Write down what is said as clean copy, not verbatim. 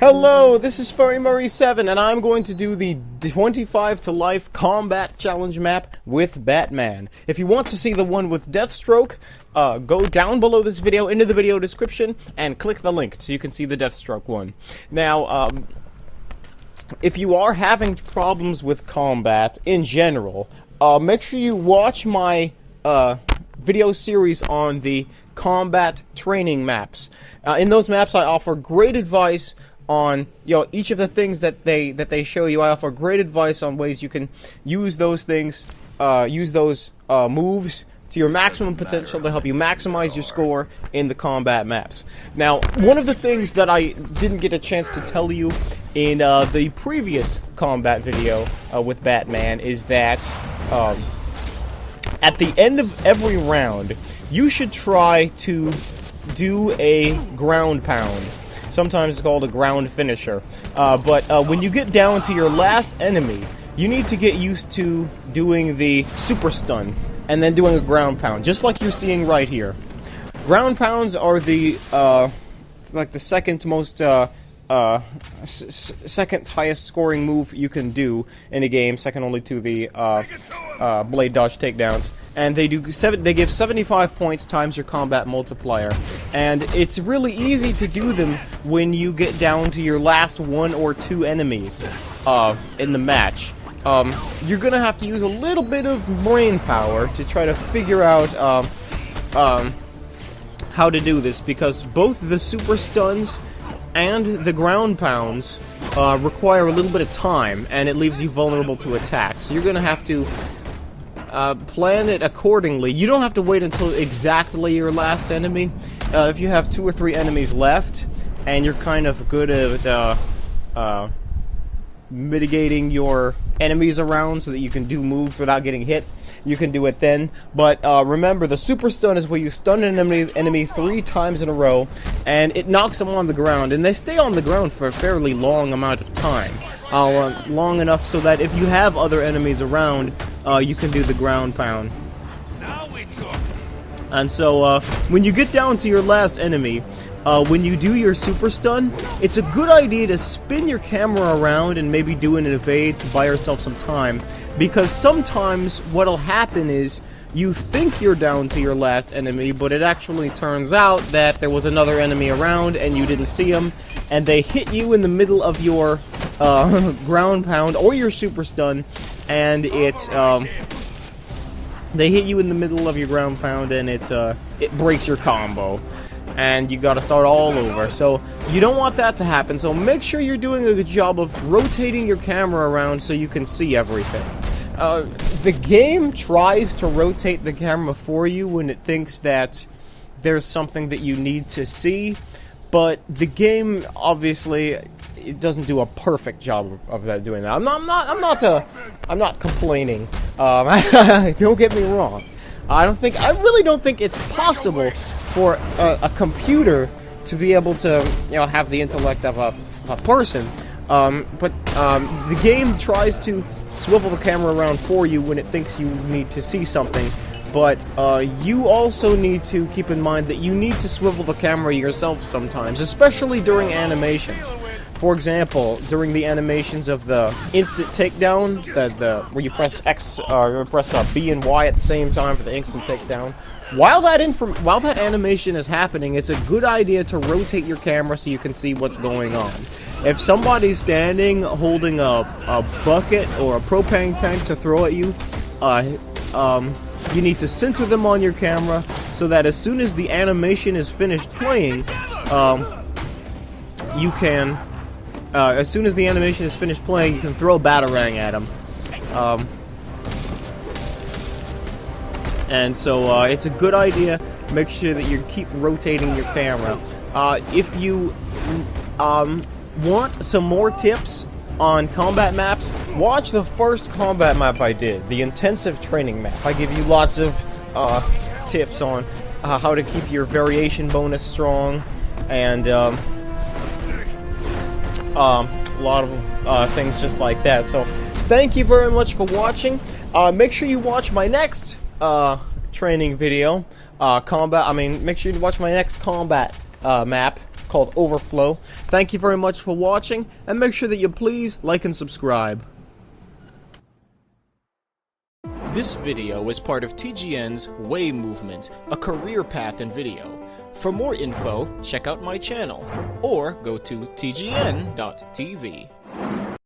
Hello, this is Furry Murray 7, and I'm going to do the 25 to Life Combat Challenge map with Batman. If you want to see the one with Deathstroke, go down below this video into the video description and click the link so you can see the Deathstroke one. Now, if you are having problems with combat in general, make sure you watch my video series on the combat training maps. In those maps, I offer great advice on each of the things that they show you. I offer great advice on ways you can use those things, moves to your maximum potential to help you maximize your score in the combat maps. Now, one of the things that I didn't get a chance to tell you in the previous combat video with Batman is that at the end of every round, you should try to do a ground pound. Sometimes it's called a ground finisher. But when you get down to your last enemy, you need to get used to doing the super stun and then doing a ground pound, just like you're seeing right here. Ground pounds are the like the second most second highest scoring move you can do in a game, second only to the blade dodge takedowns. And they give 75 points times your combat multiplier. And it's really easy to do them when you get down to your last one or two enemies in the match. You're gonna have to use a little bit of brain power to try to figure out how to do this, because both the super stuns and the ground pounds require a little bit of time, and it leaves you vulnerable to attack. So you're gonna have to plan it accordingly. You don't have to wait until exactly your last enemy. If you have 2 or 3 enemies left, and you're kind of good at mitigating your enemies around so that you can do moves without getting hit, you can do it then. But remember, the super stun is where you stun an enemy 3 times in a row, and it knocks them on the ground, and they stay on the ground for a fairly long amount of time. Long enough so that if you have other enemies around, you can do the ground pound. And so, when you get down to your last enemy, when you do your super stun, it's a good idea to spin your camera around and maybe do an evade to buy yourself some time. Because sometimes what'll happen is you think you're down to your last enemy, but it actually turns out that there was another enemy around and you didn't see him, and they hit you in the middle of your ground pound or your super stun, and it's they hit you in the middle of your ground pound, and it breaks your combo, and you gotta start all over. So you don't want that to happen, so make sure you're doing a good job of rotating your camera around so you can see everything. The game tries to rotate the camera for you when it thinks that there's something that you need to see, but the game obviously it doesn't do a perfect job of doing that. I'm not complaining. Don't get me wrong. I really don't think it's possible for a computer to be able to have the intellect of a person. But the game tries to swivel the camera around for you when it thinks you need to see something. But you also need to keep in mind that you need to swivel the camera yourself sometimes, especially during animations. For example, during the animations of the instant takedown, where you press X or press B and Y at the same time for the instant takedown. While that animation is happening, it's a good idea to rotate your camera so you can see what's going on. If somebody's standing holding a bucket or a propane tank to throw at you, you need to center them on your camera so that as soon as the animation is finished playing, you can throw a batarang at them. And so it's a good idea. Make sure that you keep rotating your camera. If you want some more tips on combat maps, watch the first combat map I did, the intensive training map. I give you lots of tips on how to keep your variation bonus strong, and a lot of things just like that. So thank you very much for watching. Make sure you watch my next training video. Make sure you watch my next combat map called Overflow. Thank you very much for watching, and make sure that you please like and subscribe. This video is part of TGN's Way movement, a career path in video. For more info, check out my channel, or go to tgn.tv.